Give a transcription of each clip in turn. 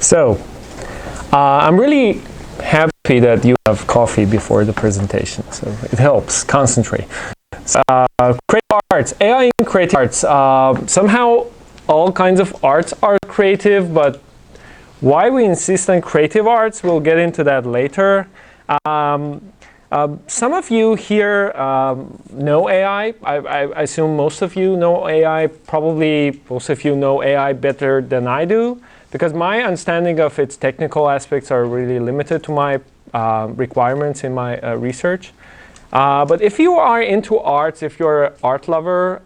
So, I'm really happy that you have coffee before the presentation, so it helps concentrate. Creative arts, AI in creative arts. Somehow all kinds of arts are creative, but why we insist on creative arts, we'll get into that later. Some of you here know AI. I assume most of you know AI. Probably most of you know AI better than I do, because my understanding of its technical aspects are really limited to my requirements in my research. But if you are into arts, if you're an art lover,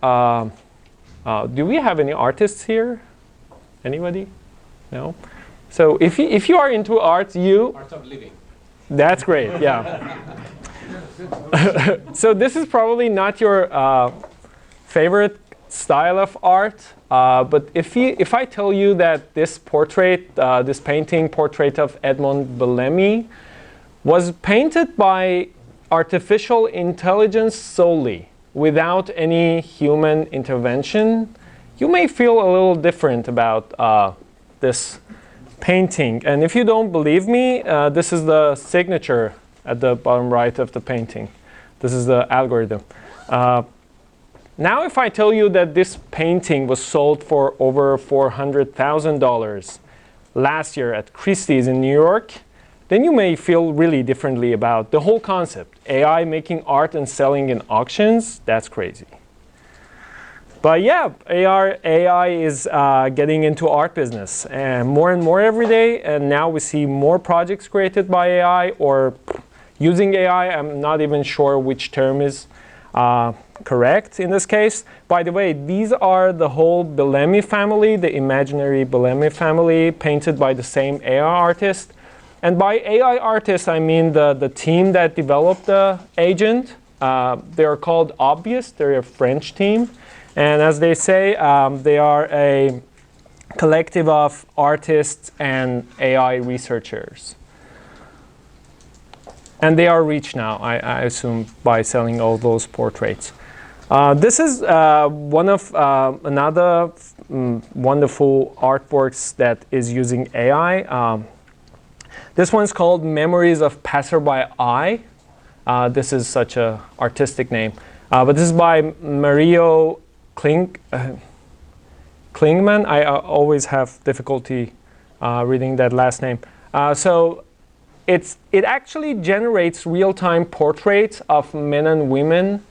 do we have any artists here? Anybody? No? So if you are into arts, Art of living. That's great, yeah. So this is probably not your favorite style of art, but if I tell you that this portrait, this painting portrait of Edmond Bellamy was painted by artificial intelligence solely, without any human intervention, you may feel a little different about this painting. And if you don't believe me, this is the signature at the bottom right of the painting. This is the algorithm. Now if I tell you that this painting was sold for over $400,000 last year at Christie's in New York, then you may feel really differently about the whole concept. AI making art and selling in auctions, that's crazy. But yeah, AI is getting into art business, and more every day. And now we see more projects created by AI or using AI. I'm not even sure which term is correct in this case. By the way, these are the whole Bellamy family, the imaginary Bellamy family, painted by the same AI artist. And by AI artist, I mean the team that developed the agent. They are called Obvious. They're a French team. And as they say, they are a collective of artists and AI researchers. And they are rich now, I assume, by selling all those portraits. This is one of another wonderful artworks that is using AI. This one's called Memories of Passerby Eye. This is such an artistic name. But this is by Mario Klingman. I always have difficulty reading that last name. So it actually generates real-time portraits of men and women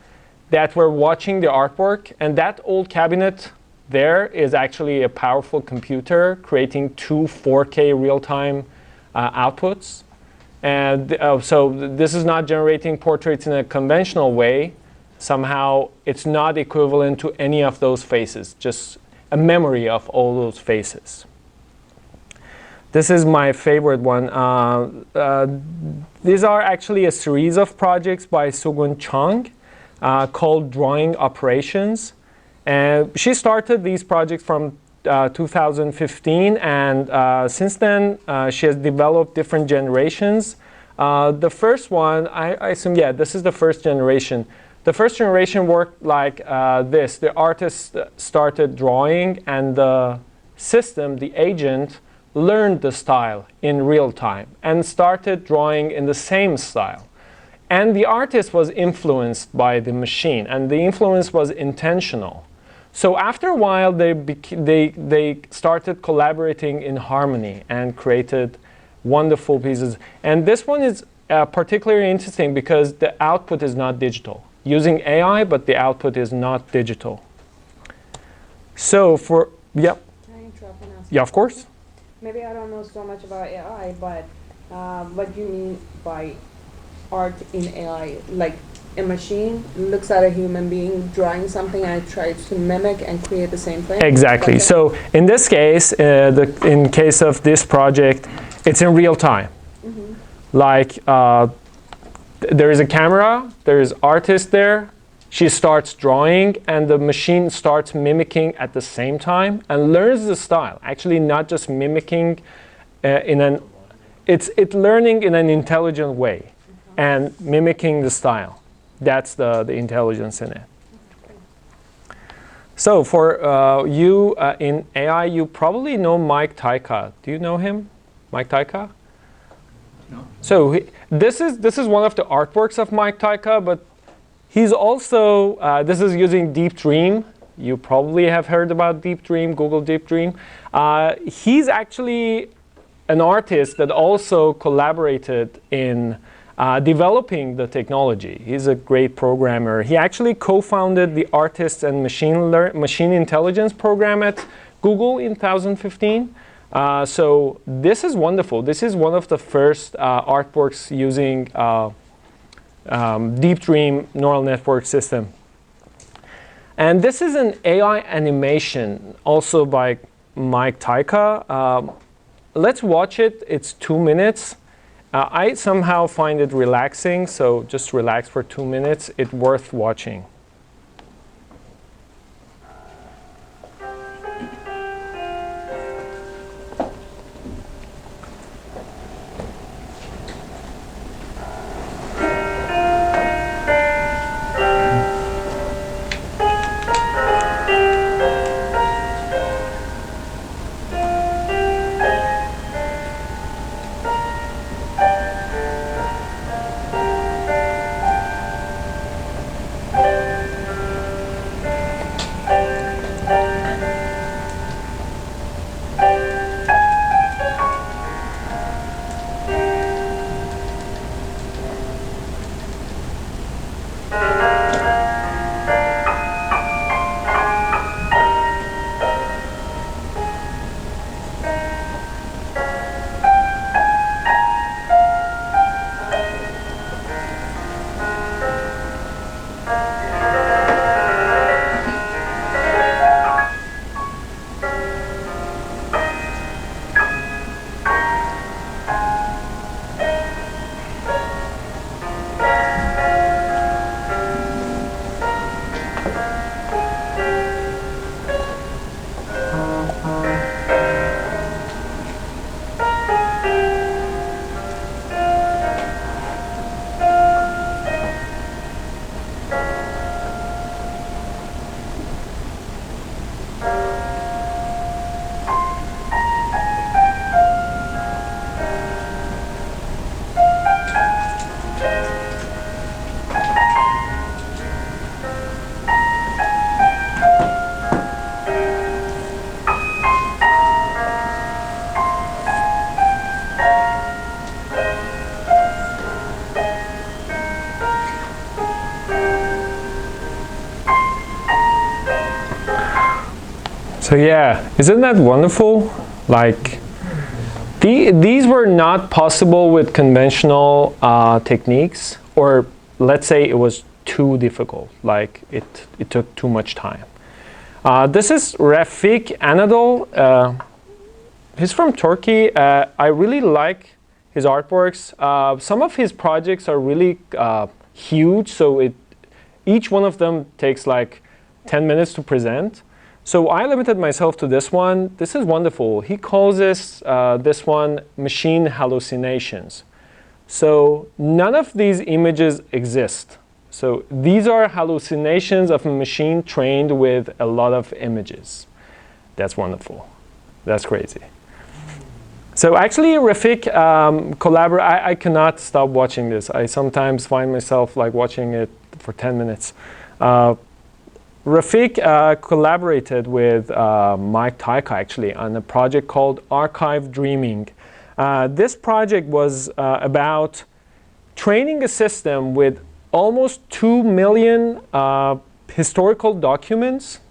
that were watching the artwork. And that old cabinet there is actually a powerful computer creating two 4K real-time outputs. And so this is not generating portraits in a conventional way. Somehow it's not equivalent to any of those faces, just a memory of all those faces. This is my favorite one. These are actually a series of projects by Sugun Chang called Drawing Operations. And she started these projects from 2015, and since then she has developed different generations. The first one, I assume, yeah, this is the first generation. The first generation worked like this. The artist started drawing, and the system, the agent, learned the style in real time and started drawing in the same style. And the artist was influenced by the machine, and the influence was intentional. So after a while, they started collaborating in harmony and created wonderful pieces. And this one is particularly interesting because the output is not digital. Using AI, but the output is not digital. So for, yeah. Can I interrupt and ask? Yeah, of course. Maybe I don't know so much about AI, but what do you mean by art in AI? Like a machine looks at a human being drawing something and it tries to mimic and create the same thing? Exactly. Okay. So in this case, in case of this project, it's in real time. Mm-hmm. Like there is a camera, there is artist there, she starts drawing, and the machine starts mimicking at the same time and learns the style. Actually, not just mimicking it's learning in an intelligent way and mimicking the style. That's the intelligence in it. So for you in AI, you probably know Mike Tyka. Do you know him? Mike Taika? No. So this is one of the artworks of Mike Taika, but he's also, this is using Deep Dream. You probably have heard about Deep Dream, Google Deep Dream. He's actually an artist that also collaborated in developing the technology. He's a great programmer. He actually co-founded the Artists and Machine Intelligence program at Google in 2015. So this is wonderful. This is one of the first artworks using Deep Dream neural network system. And this is an AI animation also by Mike Taika. Let's watch it. It's 2 minutes. I somehow find it relaxing, so just relax for 2 minutes. It's worth watching. So yeah, isn't that wonderful? Like, these were not possible with conventional techniques, or let's say it was too difficult, like it took too much time. This is Refik Anadol. He's from Turkey. I really like his artworks. Some of his projects are really huge, so each one of them takes like 10 minutes to present. So I limited myself to this one. This is wonderful. He calls this one machine hallucinations. So none of these images exist. So these are hallucinations of a machine trained with a lot of images. That's wonderful. That's crazy. So actually, Refik I cannot stop watching this. I sometimes find myself like watching it for 10 minutes. Refik collaborated with Mike Taika actually on a project called Archive Dreaming. This project was about training a system with almost 2 million historical documents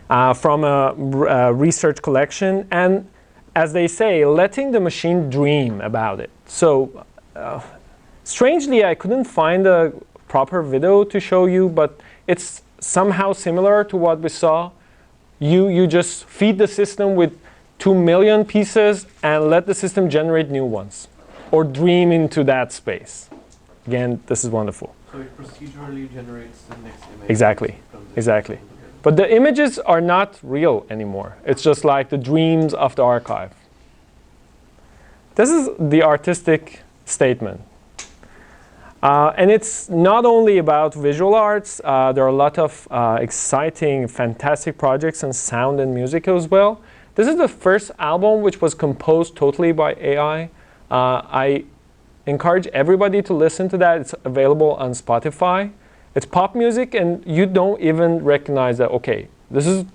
from a research collection, and as they say, letting the machine dream about it. So strangely, I couldn't find a proper video to show you, but it's somehow similar to what we saw. You just feed the system with 2 million pieces and let the system generate new ones or dream into that space. Again, this is wonderful. So it procedurally generates the next image. Exactly, exactly. But the images are not real anymore. It's just like the dreams of the archive. This is the artistic statement. And it's not only about visual arts. There are a lot of exciting, fantastic projects in sound and music as well. This is the first album which was composed totally by AI. I encourage everybody to listen to that. It's available on Spotify. It's pop music, and you don't even recognize that, okay, this is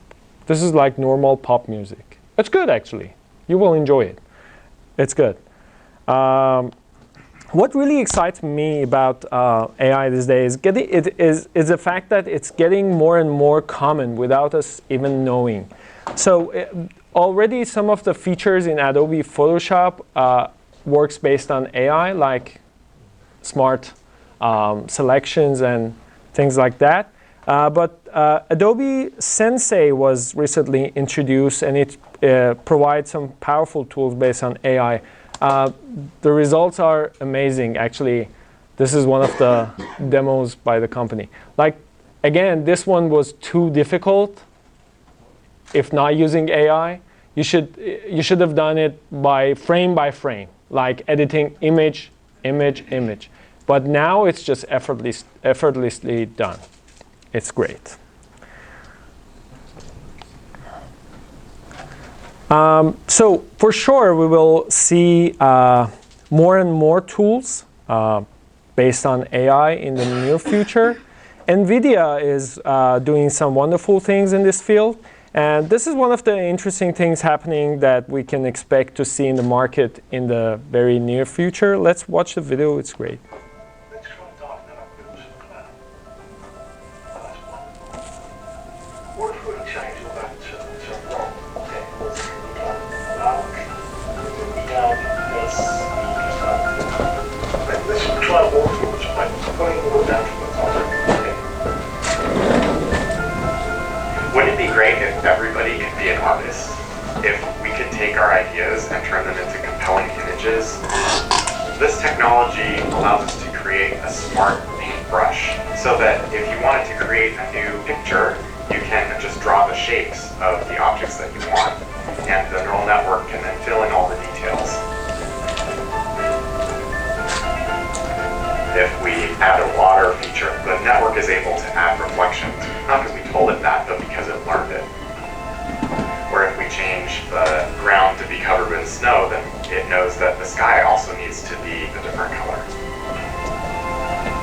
like normal pop music. It's good, actually. You will enjoy it. It's good. What really excites me about AI these days is the fact that it's getting more and more common without us even knowing. So already some of the features in Adobe Photoshop works based on AI, like smart selections and things like that. But Adobe Sensei was recently introduced, and it provides some powerful tools based on AI. The results are amazing, actually. This is one of the demos by the company. Like, again, this one was too difficult. If not using AI, you should have done it by frame, like editing image, image, image. But now it's just effortlessly done. It's great. So for sure, we will see more and more tools based on AI in the near future. NVIDIA is doing some wonderful things in this field. And this is one of the interesting things happening that we can expect to see in the market in the very near future. Let's watch the video. It's great. Wouldn't it be great if everybody could be an artist? If we could take our ideas and turn them into compelling images? This technology allows us to create a smart paintbrush so that if you wanted to create a new picture, you can just draw the shapes of the objects that you want, and the neural network can then fill in all the details. If we add a water feature, the network is able to add reflections, not because we told it that, but because it learned it. Or if we change the ground to be covered with snow, then it knows that the sky also needs to be a different color.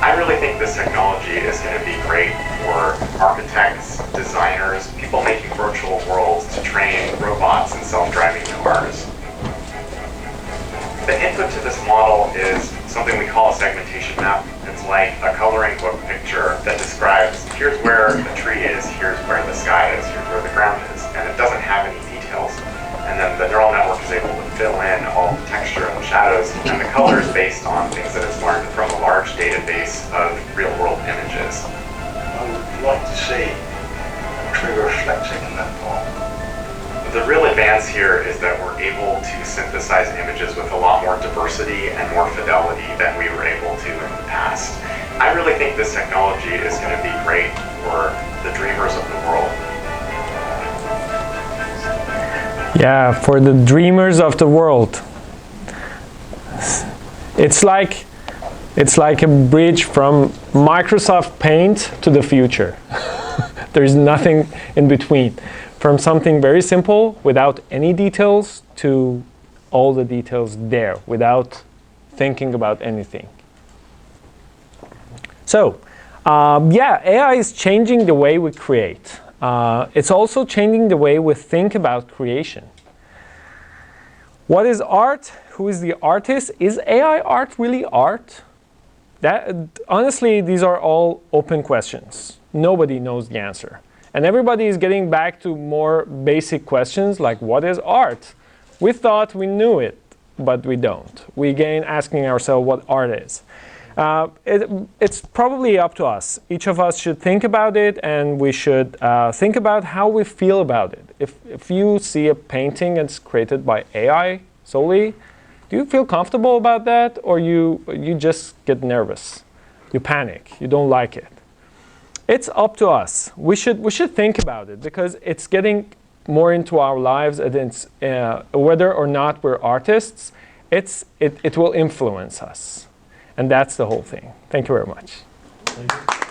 I really think this technology is going to be great for architects, designers, people making virtual worlds to train robots and self-driving cars. The input to this model is something we call a segmentation map. It's like a coloring book picture that describes, here's where the tree is, here's where the sky is, here's where the ground is, and it doesn't have any details. And then the neural network is able to fill in all the texture and the shadows and the colors based on things that it's learned from a large database of real-world images. I would like to see a tree reflecting in that part. The real advance here is that we're able to synthesize images with a lot more diversity and more fidelity than we were able to in the past. I really think this technology is going to be great for the dreamers of the world. Yeah, for the dreamers of the world. It's like a bridge from Microsoft Paint to the future. There's nothing in between. From something very simple without any details to all the details there without thinking about anything. So, yeah, AI is changing the way we create. It's also changing the way we think about creation. What is art? Who is the artist? Is AI art really art? Honestly, these are all open questions. Nobody knows the answer. And everybody is getting back to more basic questions like, what is art? We thought we knew it, but we don't. We again asking ourselves what art is. It's probably up to us. Each of us should think about it, and we should think about how we feel about it. If you see a painting that's created by AI solely, do you feel comfortable about that, or you just get nervous? You panic. You don't like it. It's up to us. We should think about it because it's getting more into our lives, and it's, whether or not we're artists, it will influence us. And that's the whole thing. Thank you very much. Thank you.